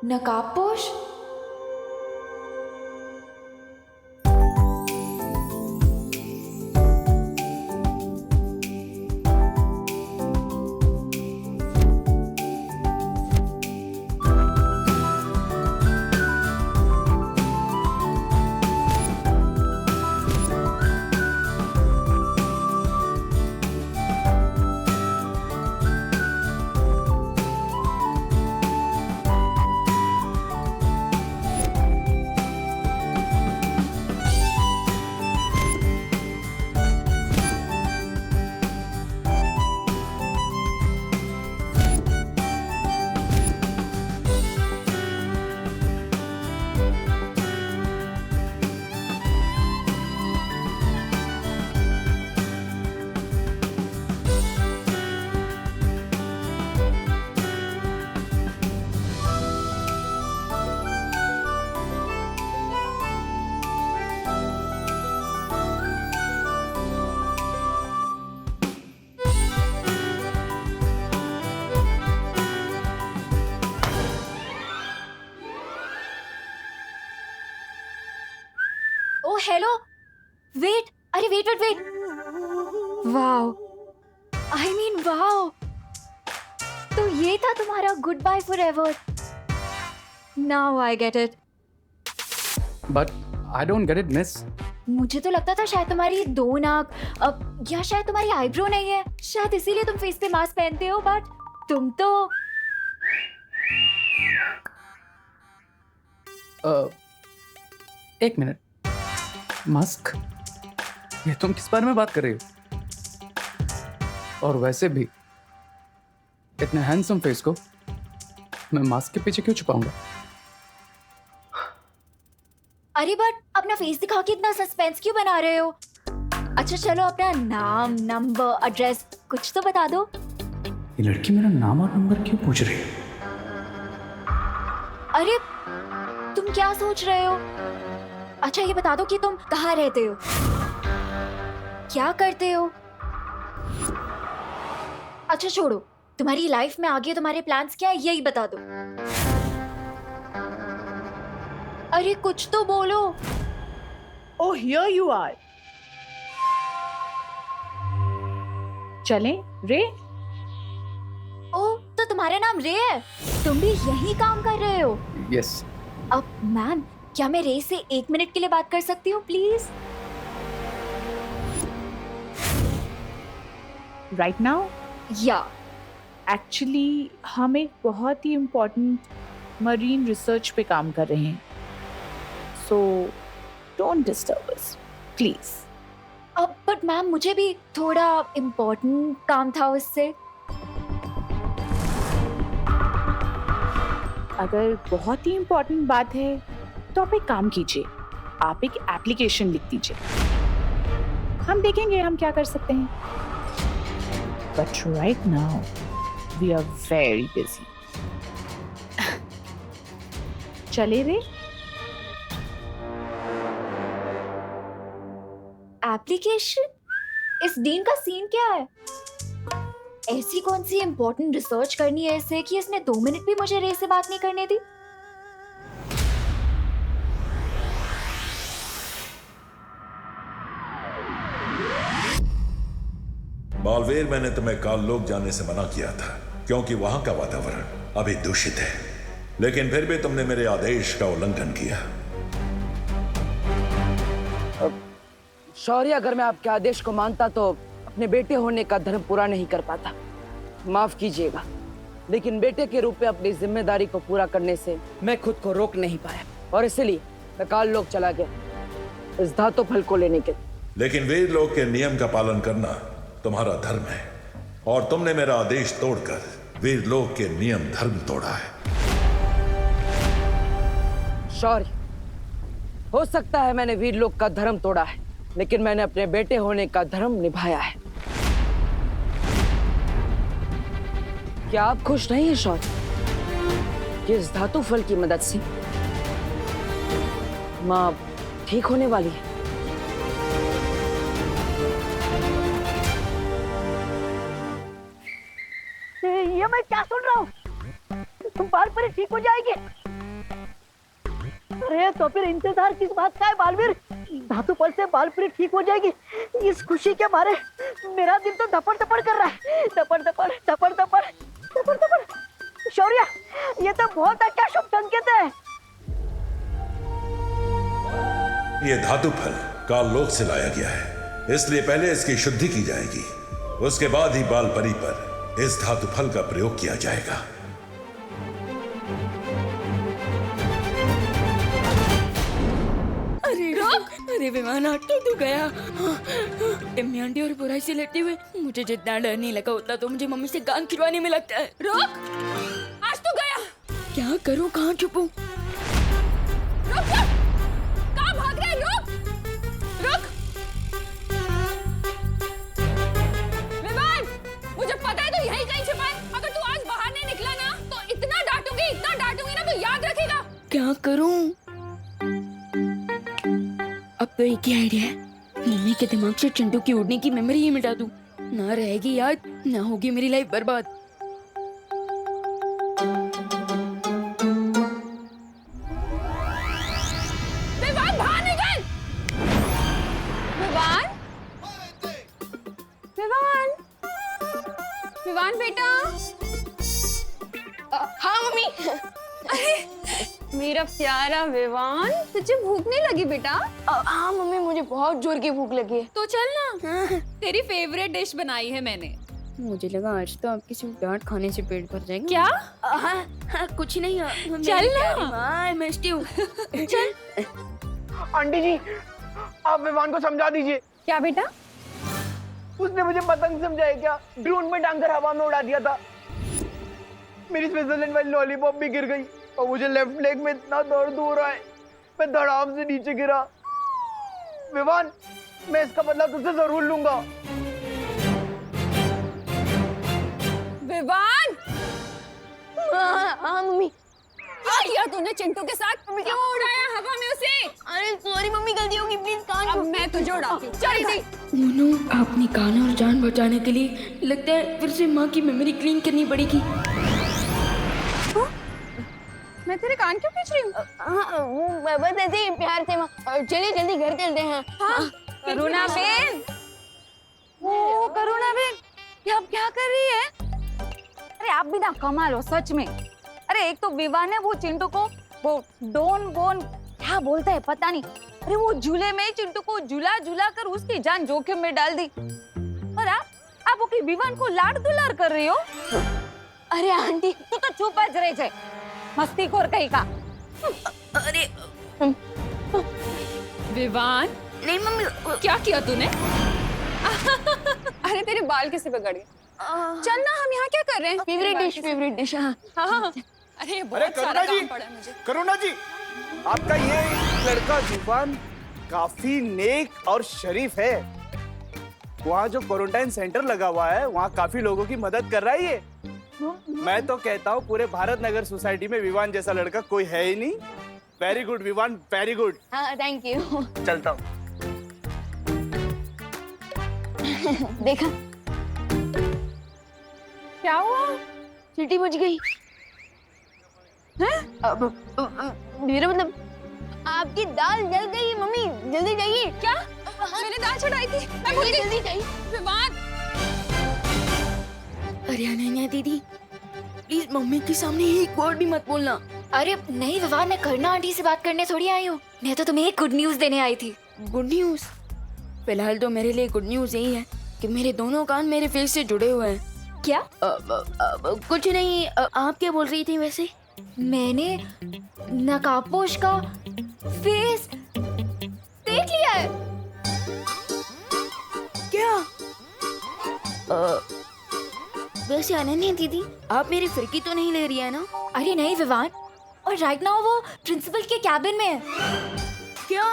नकाबपोश? Oh hello, wait, अरे wait wait wait, wow, I mean wow, तो ये था तुम्हारा goodbye forever. Now I get it. But I don't get it miss. मुझे तो लगता था शायद तुम्हारी दो नाक, या शायद तुम्हारी आईब्रो नहीं है, शायद इसीलिए तुम फेस पे मास्क पहनते हो, बट तुम तो एक मिनट, मास्क? ये तुम किस बारे में बात कर रही हो? और वैसे भी इतने हैंडसम फेस को मैं मास्क के पीछे क्यों छुपाऊंगा? अरे बट अपना फेस दिखा के इतना सस्पेंस क्यों बना रहे हो? अच्छा चलो, अपना नाम, नंबर, एड्रेस कुछ तो बता दो। ये लड़की मेरा नाम और नंबर क्यों पूछ रही है? अरे तुम क्या सोच रहे हो? अच्छा ये बता दो कि तुम कहाँ रहते हो, क्या करते हो? अच्छा छोड़ो, तुम्हारी लाइफ में आगे तुम्हारे प्लान्स क्या है यही बता दो। अरे कुछ तो बोलो। Oh, here you are. चलें, रे? ओ, तो तुम्हारा नाम रे है? तुम भी यही काम कर रहे हो? यस। अब मैम, क्या मैं रे से 1 मिनट के लिए बात कर सकती हूँ प्लीज? Right now? या Actually, हम एक बहुत ही important marine research पे काम कर रहे हैं. So, don't disturb us, please. अब बट मैम मुझे भी थोड़ा इम्पोर्टेंट काम था उससे। अगर बहुत ही इम्पोर्टेंट बात है तो आप एक काम कीजिए, आप एक एप्लीकेशन लिख दीजिए, हम देखेंगे हम क्या कर सकते हैं। But right now we are very busy. चले रे? एप्लीकेशन? इस डीन का सीन क्या है? ऐसी कौन सी इम्पोर्टेंट रिसर्च करनी है इससे कि इसने 2 मिनट भी मुझे रे से बात नहीं करने दी? बालवीर, मैंने तुम्हें काललोक जाने से मना किया था क्योंकि वहां का वातावरण अभी दूषित है, लेकिन फिर भी तुमने मेरे आदेश का उल्लंघन किया। शौर्य, अगर मैं आपके आदेश को मानता तो अपने बेटे होने का धर्म पूरा नहीं कर पाता। माफ कीजिएगा, लेकिन बेटे के रूप में अपनी जिम्मेदारी को पूरा करने से मैं खुद को रोक नहीं पाया और इसलिए मैं काललोक चला गया इस धातु फल को लेने के। लेकिन वीर लोक के नियम का पालन करना तुम्हारा धर्म है और तुमने मेरा आदेश तोड़कर वीर लोक के नियम धर्म तोड़ा है। शौर्य, हो सकता है मैंने वीर लोक का धर्म तोड़ा है, लेकिन मैंने अपने बेटे होने का धर्म निभाया है। क्या आप खुश नहीं हैं शौर्य कि इस धातु फल की मदद से मां ठीक होने वाली है? ये मैं क्या सुन रहा हूँ? तुम बाल पर ठीक हो जाएंगे? अरे तो फिर इंतजार किस बात का है बालवीर? धातु पल से बाल पीढ़ी ठीक हो जाएगी। इस खुशी के मारे मेरा दिल तो धपड़ धपड़ कर रहा है, धपड़ धपड़ धपड़ धपड़ धपड़ धपड़। शौर्य, ये तो बहुत अच्छा शुभ संकेत है। ये धातु फल काल लोक से लाया गया है, इसलिए पहले इसकी शुद्धि की जाएगी, उसके बाद ही बाल परी पर इस धातु फल का प्रयोग किया जाएगा। अरे विमान ऑटो तो गया। टिम्मी आंटी और बुराई से लड़ते हुए मुझे जितना डर नहीं लगा उतना तो मुझे मम्मी से कान खिलवाने में लगता है। रुक, आज तो गया। क्या करूं, कहाँ छुपूं? रुक, कहाँ भाग रहा है? रुक, विमान, मुझे पता है तो यहीं कहीं छुपा है। अगर तू आज बाहर नहीं निकला ना तो इतना डांटूंगी ना तो याद रखेगा। क्या करूं? अब तो एक ही आइडिया है, मम्मी के दिमाग से चिंटू की उड़ने की मेमोरी ही मिटा दूं। ना रहेगी याद, ना होगी मेरी लाइफ बर्बाद। विवान बाहर निकल! विवान! विवान! विवान बेटा! हाँ मम्मी। मेरा प्यारा विवान, तुझे भूख नहीं लगी बेटा? हाँ मम्मी, मुझे बहुत जोर की भूख लगी है। तो चल ना, तेरी फेवरेट डिश बनाई है मैंने। मुझे लगा आज तो आपकी सिर्फ डांट खाने से पेट भर जाएगा। क्या? हाँ, कुछ नहीं। चल ना, मैं स्टीव। चल। आंटी जी, आप विमान को समझा दीजिए। क्या बेटा? उसने मुझे पतंग समझाया क्या? ड्रोन में टांग कर हवा में उड़ा दिया था। मेरी स्विट्जरलैंड वाली लॉलीपॉप भी गिर गई और मुझे लेफ्ट लेग में इतना दर्द हो रहा है, मैं धड़ाम से नीचे गिरा। विवान, मैं इसका बदला तुझसे जरूर लूंगा। विवान! हाँ मम्मी। क्या किया तूने चिंटू के साथ? क्यों उड़ाया हवा में उसे? अरे सॉरी मम्मी, गलती होगी, प्लीज कान अब मैं तुझे उड़ाती हूँ। चल दी। मोनू, अपनी कान और जान बचाने के लिए लगता है फिर से माँ की मेमोरी क्लीन करनी पड़ेगी। मैं तेरे कान क्यों खींच रही हूँ? हाँ, वो बस ऐसे ही प्यार से चलिए जल्दी घर चलते हैं। हाँ, करुणा बेन। ओ करुणा बेन, ये आप क्या कर रही है? अरे आप भी ना कमाल हो सच में। अरे एक तो विवान ने वो चिंटू को वो डोन बोन क्या बोलता है पता नहीं, अरे वो झूले में चिंटू को झूला झूला कर उसकी जान जोखिम में डाल दी। और आप वो विवान को लाड दुलार कर रही हो। अरे आंटी, तू तो चुप ज रही है, मस्तीखोर कहीं का। अरे विवान, नहीं मम्मी, क्या किया तूने? अरे तेरे बाल कैसे बिगड़ गए? चल ना, हम यहाँ क्या कर रहे हैं? Favourite dish. हाँ। अरे ये बहुत सारा काम पड़ा है मुझे। करुणा जी, आपका ये लड़का जुबान काफी नेक और शरीफ है। वहाँ जो क्वारंटाइन सेंटर लगा हुआ है वहाँ काफी लोगों की मदद कर रहा है ये। मैं तो कहता हूँ पूरे भारत नगर सोसाइटी में विवान जैसा लड़का कोई है ही नहीं। Very good Vivaan, very good. हाँ थैंक यू। चलता हूँ। देखा क्या हुआ? सीटी बज गई। मेरा मतलब आपकी दाल जल गई मम्मी, जल्दी जाइए। क्या? मैंने दाल चढ़ाई थी। मैं भूल गई। जल्दी जाइए। विवान! अरे अनन्या दीदी, प्लीज मम्मी के सामने एक वर्ड भी मत बोलना। अरे नहीं विवान, मैं करना आंटी से बात करने थोड़ी आई हूँ, मैं तो तुम्हें एक गुड न्यूज देने आई थी। Good news? फिलहाल तो मेरे लिए गुड न्यूज यही है कि मेरे दोनों कान मेरे फेस से जुड़े हुए हैं। क्या? कुछ नहीं। आप क्या बोल रही थी वैसे? मैंने नकाबपोश का फेस देख लिया है। क्या? वैसे अनन्या दीदी, आप मेरी फिरकी तो नहीं ले रही है ना? अरे नहीं विवान, और राइट नाउ वो प्रिंसिपल के कैबिन में है। क्या?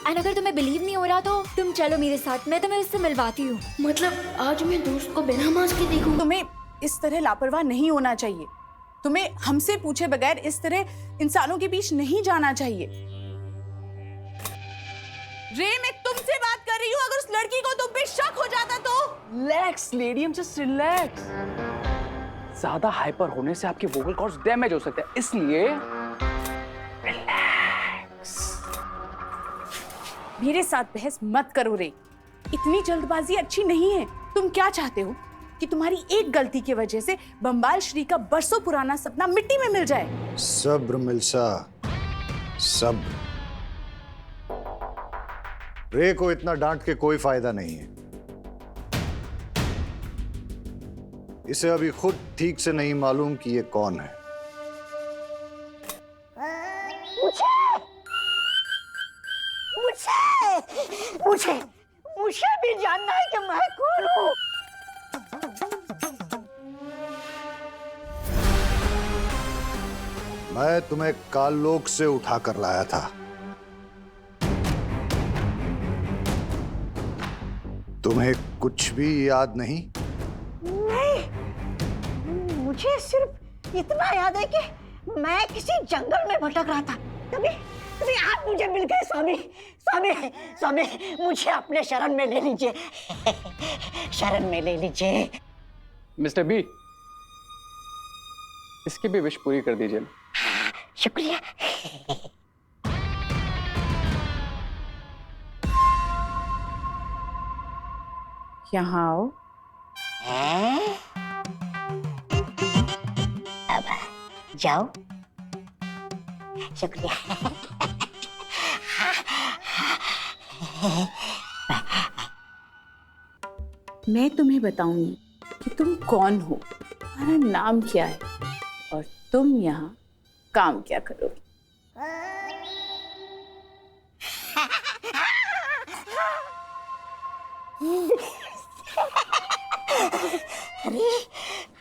एंड अगर तुम्हें बिलीव नहीं हो रहा तो तुम चलो मेरे साथ, मैं तुम्हें उससे मिलवाती हूँ। मतलब आज मैं दोस्त को बिना मास्क के देखूं? तुम्हें इस तरह लापरवाह नहीं होना चाहिए। तुम्हें हमसे पूछे बगैर इस तरह इंसानों के बीच नहीं जाना चाहिए। रे, मैं तुमसे बात कर रही हूँ, अगर उस लड़की को तुम पे शक हो जाता तो? Relax lady, just relax. ज्यादा हाइपर होने से आपके वोकल कॉर्ड्स डैमेज हो सकते हैं, इसलिए रिलैक्स। मेरे साथ बहस मत करो रे। इतनी जल्दबाजी अच्छी नहीं है। तुम क्या चाहते हो कि तुम्हारी एक गलती की वजह से बंबाल श्री का बरसों पुराना सपना मिट्टी में मिल जाए? सब्र मिल्सा, सब्र। रे को इतना डांट के कोई फायदा नहीं है। इसे अभी खुद ठीक से नहीं मालूम कि ये कौन है। मुझे भी जानना है कि मैं कौन हूँ। मैं तुम्हें काललोक से उठा कर लाया था। तुम्हें कुछ भी याद नहीं? नहीं, मुझे सिर्फ इतना याद है कि मैं किसी जंगल में भटक रहा था, तभी आप मुझे मिल गए। स्वामी स्वामी स्वामी, मुझे अपने शरण में ले लीजिए, शरण में ले लीजिए। मिस्टर बी, इसकी भी विश पूरी कर दीजिए। शुक्रिया। यहाँ आओ। अब जाओ। शुक्रिया। मैं तुम्हें बताऊंगी कि तुम कौन हो, तुम्हारा नाम क्या है और तुम यहाँ काम क्या करोगे। अरे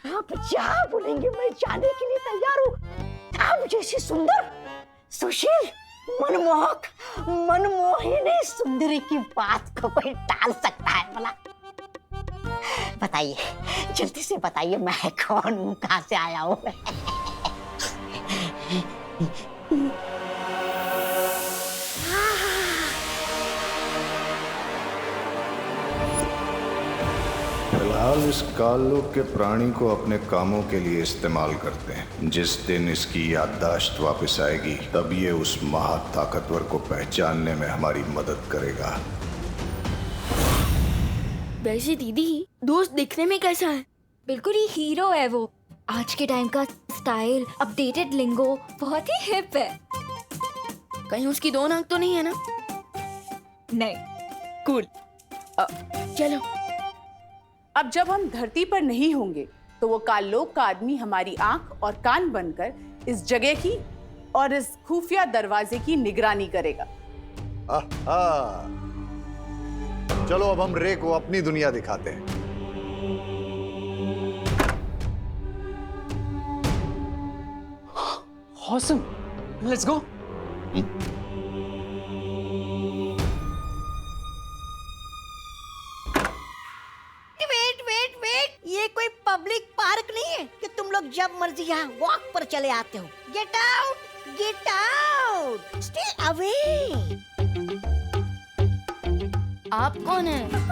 आप जहाँ बोलेंगे मैं जाने के लिए तैयार हूँ। आप जैसी सुंदर, सुशील, मनमोहक, मनमोहिनी सुंदरी की बात को कोई टाल सकता है भला? बताइए, जल्दी से बताइए, मैं कौन हूँ, कहाँ से आया हूँ? फिलहाल इस काललोक के प्राणी को अपने कामों के लिए इस्तेमाल करते हैं। जिस दिन इसकी याददाश्त वापस आएगी तब ये उस महाताकतवर को पहचानने में हमारी मदद करेगा। वैसे दीदी, दोस्त दिखने में कैसा है? बिल्कुल ही हीरो है वो। आज के टाइम का स्टाइल, अपडेटेड लिंगो, बहुत ही हिप है। कहीं उसकी दो नाक तो नहीं है ना? नहीं। कूल। चलो। अब जब हम धरती पर नहीं होंगे तो वो काललोक का आदमी हमारी आंख और कान बनकर इस जगह की और इस खुफिया दरवाजे की निगरानी करेगा। आहा। चलो अब हम रे को अपनी दुनिया दिखाते हैं। Awesome. Let's go. वेट, ये कोई पब्लिक पार्क नहीं है कि तुम लोग जब मर्जी यहाँ वॉक पर चले आते हो। Get out, stay away. आप कौन है?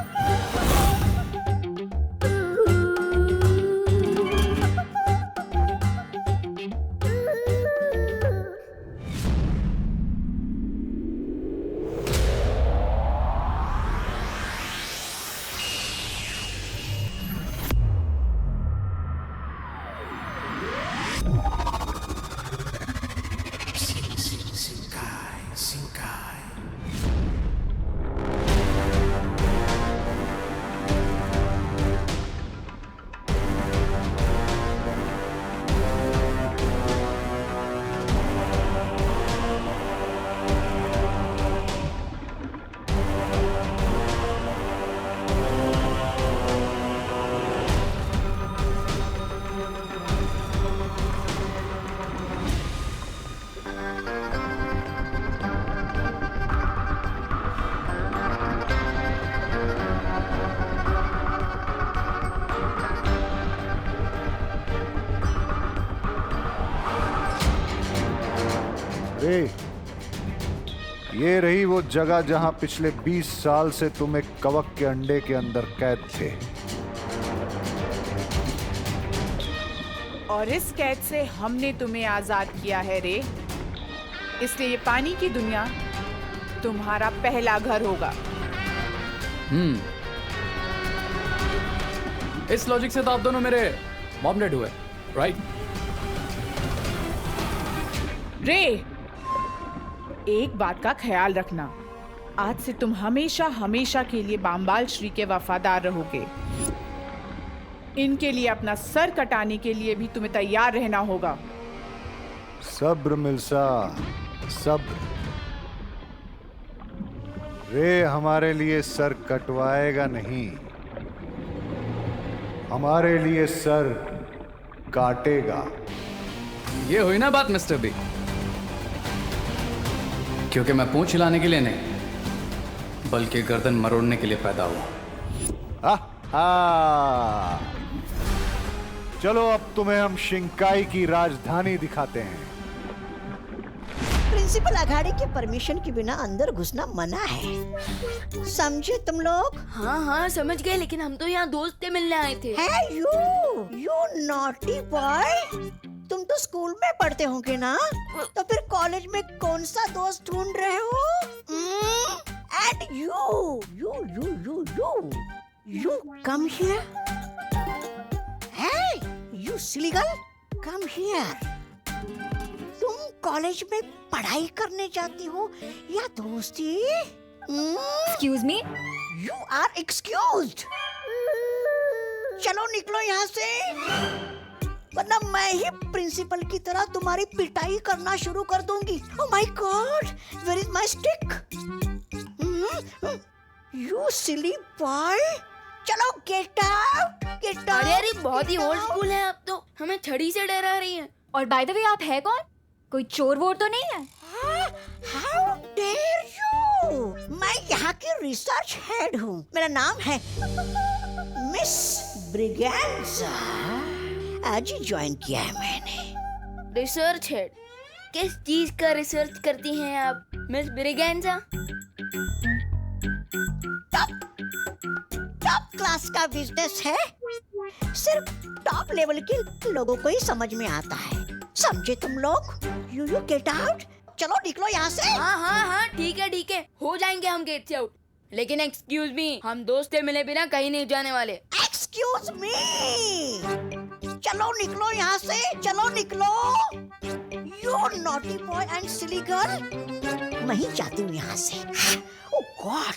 ये रही वो जगह जहां पिछले 20 साल से तुम एक कवक के अंडे के अंदर कैद थे। और इस कैद से हमने तुम्हें आजाद किया है रे। इसलिए ये पानी की दुनिया तुम्हारा पहला घर होगा। इस लॉजिक से तो आप दोनों मेरे मॉम डैड हुए, राइट? रे, एक बात का ख्याल रखना, आज से तुम हमेशा हमेशा के लिए बामबाल श्री के वफादार रहोगे। इनके लिए अपना सर कटाने के लिए भी तुम्हें तैयार रहना होगा। सब्र मिल्सा, सब्र। रे हमारे लिए सर कटवाएगा नहीं, हमारे लिए सर काटेगा। ये हुई ना बात मिस्टर बी, क्योंकि मैं पूंछ हिलाने के लिए नहीं बल्कि गर्दन मरोड़ने के लिए पैदा हुआ। चलो अब तुम्हें हम शिंकाई की राजधानी दिखाते हैं। प्रिंसिपल अघाड़ी के परमिशन के बिना अंदर घुसना मना है, समझे तुम लोग? हाँ हाँ समझ गए, लेकिन हम तो यहाँ दोस्त से मिलने आए थे। है यू नॉटी बॉय, तुम तो स्कूल में पढ़ते होंगे ना, तो फिर कॉलेज में कौन सा दोस्त ढूंढ रहे हो? And you come here. Hey, you silly girl, come here. तुम कॉलेज में पढ़ाई करने जाती हो या दोस्ती? Excuse me? You are excused. चलो निकलो यहाँ से, वरना मैं ही प्रिंसिपल की तरह तुम्हारी पिटाई करना शुरू कर दूंगी। Oh my God, where is my stick? You silly boy. चलो get out, get out. अरे बहुत ही ओल्ड स्कूल है, आप तो हमें छड़ी से डरा रही हैं। और बाय द वे आप है कौन? कोई चोर वोर तो नहीं है? How dare you? मैं यहाँ की रिसर्च हेड हूँ, मेरा नाम है मिस ब्रिगेंजा। आज ही ज्वाइन किया है मैंने। Research head? किस चीज का रिसर्च करती हैं आप मिस ब्रिगेंजा? टॉप क्लास का बिजनेस है, सिर्फ टॉप लेवल के लोगों को ही समझ में आता है, समझे तुम लोग? यू गेट आउट, चलो निकलो यहाँ से। हाँ ठीक है, हो जाएंगे हम गेट से आउट, लेकिन एक्सक्यूज मी, हम दोस्त से मिले बिना कहीं नहीं जाने वाले। एक्सक्यूज मी, चलो निकलो यहाँ से, चलो निकलो। You naughty boy and silly girl, मैं ही जाती हूँ यहाँ से। Oh god.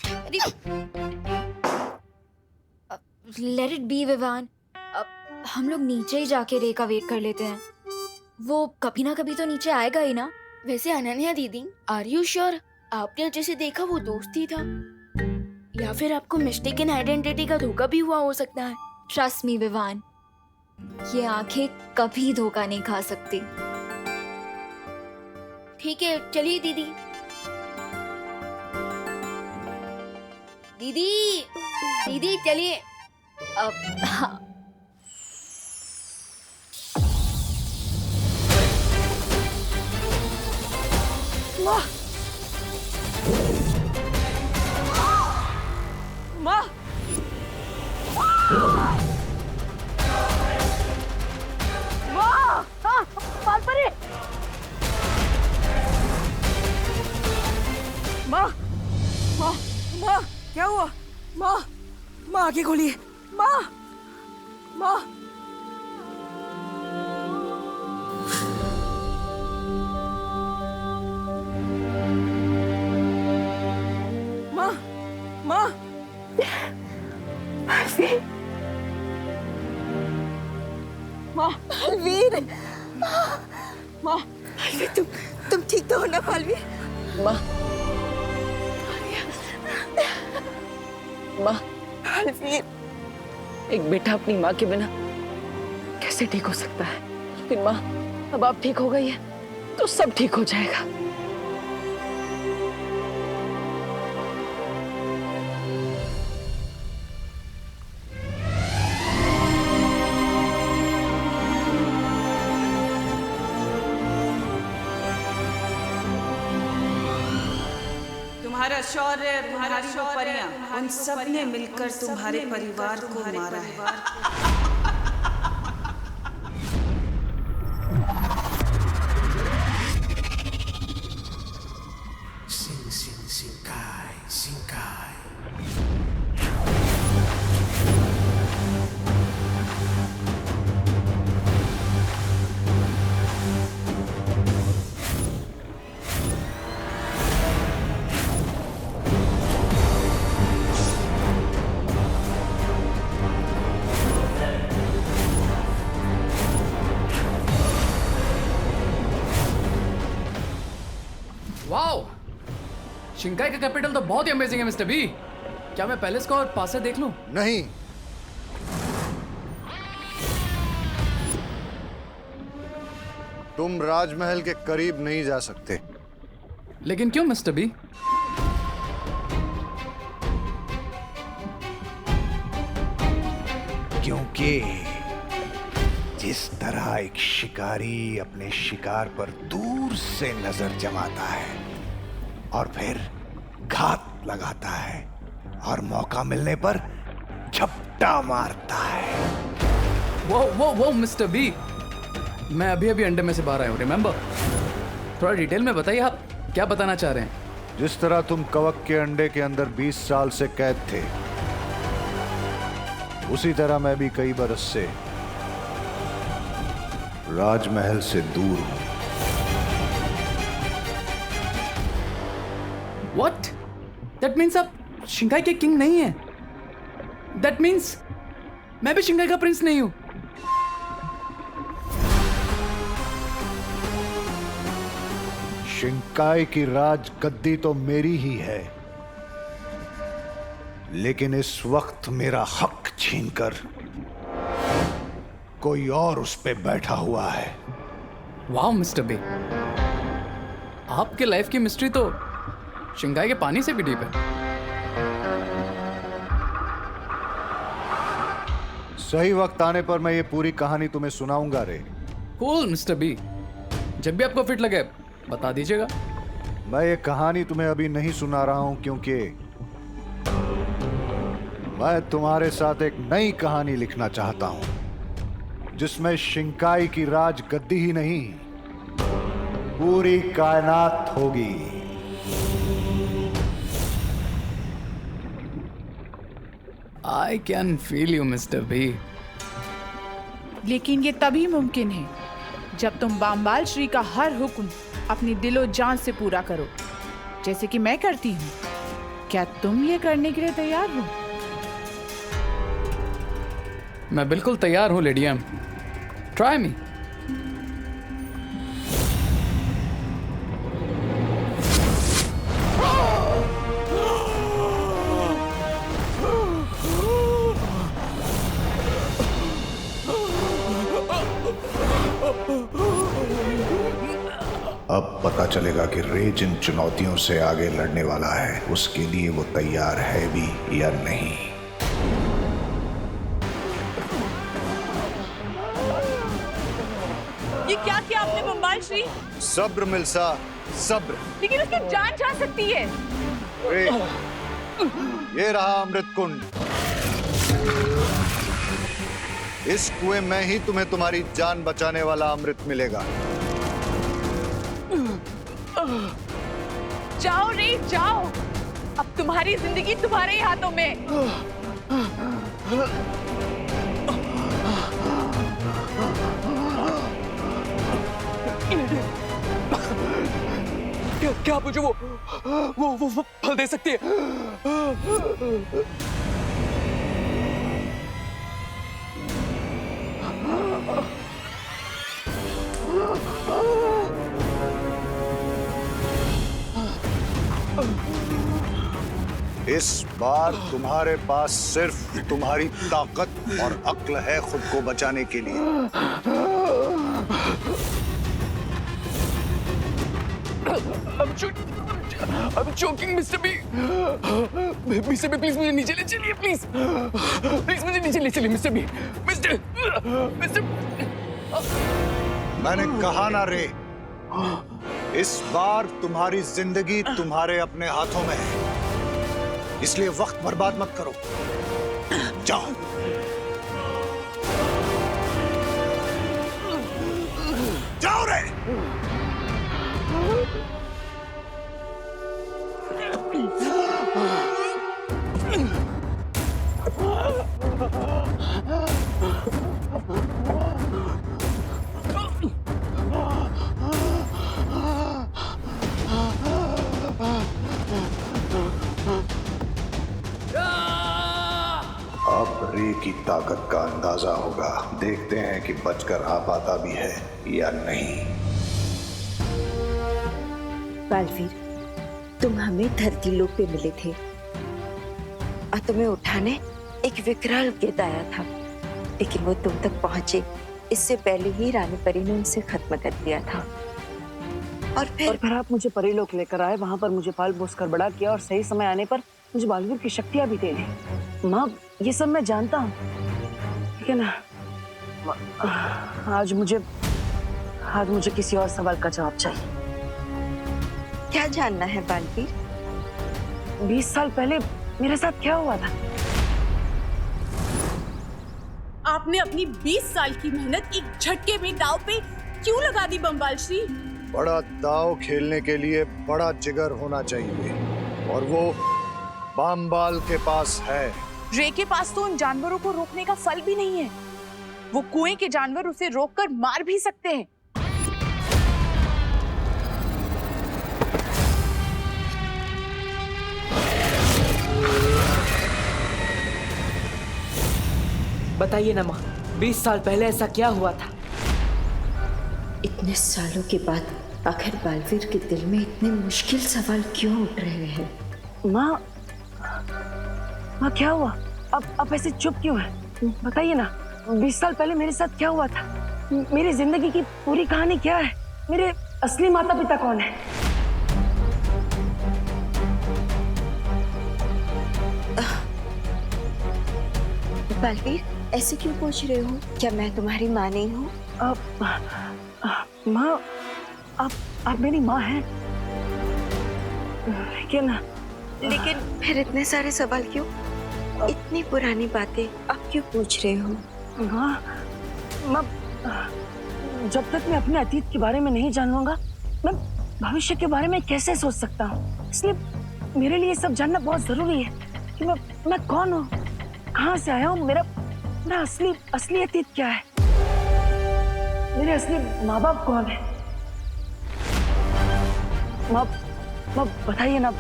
Let it be Vivaan, अब हम लोग नीचे ही जाके रे का वेट कर लेते हैं, वो कभी ना कभी तो नीचे आएगा ही ना। वैसे अनन्या दीदी, आर यू श्योर आपने जैसे देखा वो दोस्त ही था, या फिर आपको मिस्टेकन आइडेंटिटी का धोखा भी हुआ हो सकता है? ट्रस्ट मी विवान, ये आंखें कभी धोखा नहीं खा सकती। ठीक है चलिए दीदी। दीदी चलिए। अब हाँ। माँ, माँ, माँ, हाँ, बाल पर है। माँ, माँ, माँ, क्या हुआ? माँ, माँ आगे खोलिए। माँ, माँ, माँ, माँ, माँ, बलवीर, माँ, तुम ठीक तो हो ना बलवीर? माँ, माँ, एक बेटा अपनी माँ के बिना कैसे ठीक हो सकता है? लेकिन माँ, अब आप ठीक हो गई है तो सब ठीक हो जाएगा। तुम्हारा शौर्य, तुम्हारी परियां, उन सब ने मिलकर तुम्हारे परिवार को मारा है। Sing, sing, sing. वाओ, शिंकाई का कैपिटल तो बहुत ही अमेजिंग है मिस्टर बी। क्या मैं पैलेस को और पास से देख लूं? नहीं, तुम राजमहल के करीब नहीं जा सकते। लेकिन क्यों मिस्टर बी? क्योंकि जिस तरह एक शिकारी अपने शिकार पर दूर से नजर जमाता है और फिर घात लगाता है और मौका मिलने पर झपटा मारता है। वो मिस्टर बी, मैं अभी अंडे में से बाहर आया हूँ, रिमेम्बर? थोड़ा डिटेल में बताइए, आप क्या बताना चाह रहे हैं? जिस तरह तुम कवक के अंडे के अंदर 20 साल से कैद थे, उसी तरह मैं भी कई बरस से राजमहल से दूर हूं। What? That means आप शिंकाई के किंग नहीं हैं। That means मैं भी शिंकाई का प्रिंस नहीं हूं। शिंकाई की राज गद्दी तो मेरी ही है, लेकिन इस वक्त मेरा हक छीनकर कोई और उस पे बैठा हुआ है। वाह मिस्टर बी, आपके लाइफ की मिस्ट्री तो शिंकाई के पानी से भी डीप है। सही वक्त आने पर मैं ये पूरी कहानी तुम्हें सुनाऊंगा रे। कूल मिस्टर बी, जब भी आपको फिट लगे बता दीजिएगा। मैं ये कहानी तुम्हें अभी नहीं सुना रहा हूं क्योंकि मैं तुम्हारे साथ एक नई कहानी लिखना चाहता हूं, जिसमें शिंकाई की राज गद्दी ही नहीं, पूरी कायनात होगी। I can feel you mister B. लेकिन ये तभी मुमकिन है जब तुम बामबाल श्री का हर हुक्म अपनी दिलो जान से पूरा करो, जैसे कि मैं करती हूँ। क्या तुम ये करने के लिए तैयार हो? मैं बिल्कुल तैयार हूँ लेडी एम। Try me. अब पता चलेगा कि रे जिन चुनौतियों से आगे लड़ने वाला है, उसके लिए वो तैयार है भी या नहीं। ये क्या किया आपने बम्बाल श्री? सब्र मिल्सा, सब्र। लेकिन उसकी जान जा सकती है। रे, ये रहा अमृत कुंड। इस कुएं में ही तुम्हें तुम्हारी जान बचाने वाला अमृत मिलेगा। जाओ रे जाओ, अब तुम्हारी जिंदगी तुम्हारे ही हाथों में। क्या आप मुझे वो फल दे सकती है? इस बार तुम्हारे पास सिर्फ तुम्हारी ताकत और अक्ल है खुद को बचाने के लिए। I'm choking, Mr. B. Mr. B, please मुझे नीचे ले चलिए, please. Please मुझे नीचे ले चलिए, Mr. B. Mr. मैंने कहा ना रे, इस बार तुम्हारी जिंदगी तुम्हारे अपने हाथों में है, इसलिए वक्त बर्बाद मत करो। जाओ। जाओ रे। अब रे की ताकत का अंदाजा होगा। देखते हैं कि बचकर आ पाता भी है या नहीं। बालवीर, तुम हमें धरती लोक पे मिले थे और तुम्हें उठाने एक विकराल गिद्ध आया था, लेकिन वो तुम तक पहुंचे इससे पहले ही रानी परी ने उसे खत्म कर दिया था। और फिर आप मुझे परीलोक लेकर आए, वहां पर मुझे पाल पोस कर बड़ा किया और सही समय आने पर मुझे बालवीर की शक्तियां भी दे दी। माँ, ये सब मैं जानता हूँ, लेकिन आज मुझे किसी और सवाल का जवाब चाहिए। क्या जानना है बालवीर? 20 साल पहले मेरे साथ क्या हुआ था? आपने अपनी 20 साल की मेहनत एक झटके में दाव पे क्यों लगा दी बम्बाल श्री? बड़ा दाव खेलने के लिए बड़ा जिगर होना चाहिए, और वो बामबाल के पास है। रे के पास तो उन जानवरों को रोकने का फल भी नहीं है। वो कुएं के जानवर उसे रोककर मार भी सकते हैं। बताइए ना माँ, 20 साल पहले ऐसा क्या हुआ था? इतने सालों के बाद आखिर बालवीर के दिल में इतने मुश्किल सवाल क्यों उठ रहे हैं? माँ, क्या हुआ? अब ऐसे चुप क्यों है? बताइए ना, 20 साल पहले मेरे साथ क्या हुआ था? मेरी जिंदगी की पूरी कहानी क्या है? मेरे असली माता पिता कौन है? बालवीर, ऐसे क्यों पूछ रहे हो? क्या मैं तुम्हारी माँ नहीं हूँ? माँ, आप मेरी माँ हैं, लेकिन फिर इतने सारे सवाल क्यों? इतनी पुरानी बातें आप क्यों पूछ रहे हो? माँ, जब तक मैं अपने अतीत के बारे में नहीं जान लूंगा, मैं भविष्य के बारे में कैसे सोच सकता हूँ? इसलिए मेरे लिए सब जानना बहुत जरूरी है कि मैं कौन हूँ, कहाँ से आया हूँ, मेरा असली अतीत क्या है, मेरे असली माँ बाप कौन है? माँ, बताइए ना।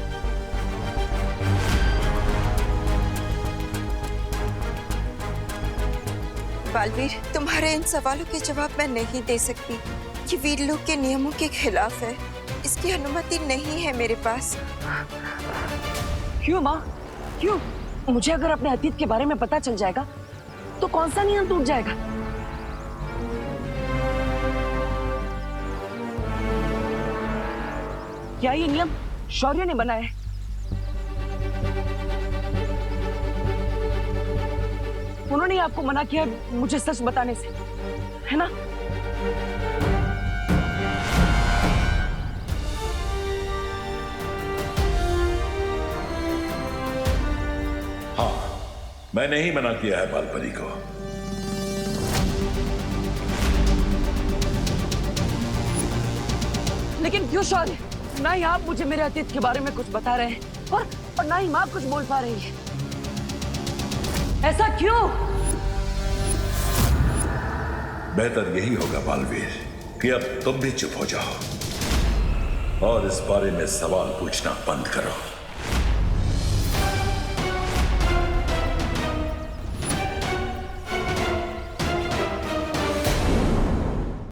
बालवीर, तुम्हारे इन सवालों के जवाब मैं नहीं दे सकती। ये वीरलोक के नियमों के खिलाफ है, इसकी अनुमति नहीं है मेरे पास। क्यों माँ, क्यों? मुझे अगर अपने अतीत के बारे में पता चल जाएगा तो कौन सा नियम टूट जाएगा? क्या ये नियम शौर्य ने बनाया है? उन्होंने आपको मना किया मुझे सच बताने से, है ना? हाँ, मैंने ही मना किया है बालपरी को। लेकिन क्यों शौर्य? ना ही आप मुझे मेरे अतीत के बारे में कुछ बता रहे हैं और ना ही माँ कुछ बोल पा रही है। ऐसा क्यों? बेहतर यही होगा बालवीर कि अब तुम भी चुप हो जाओ और इस बारे में सवाल पूछना बंद करो।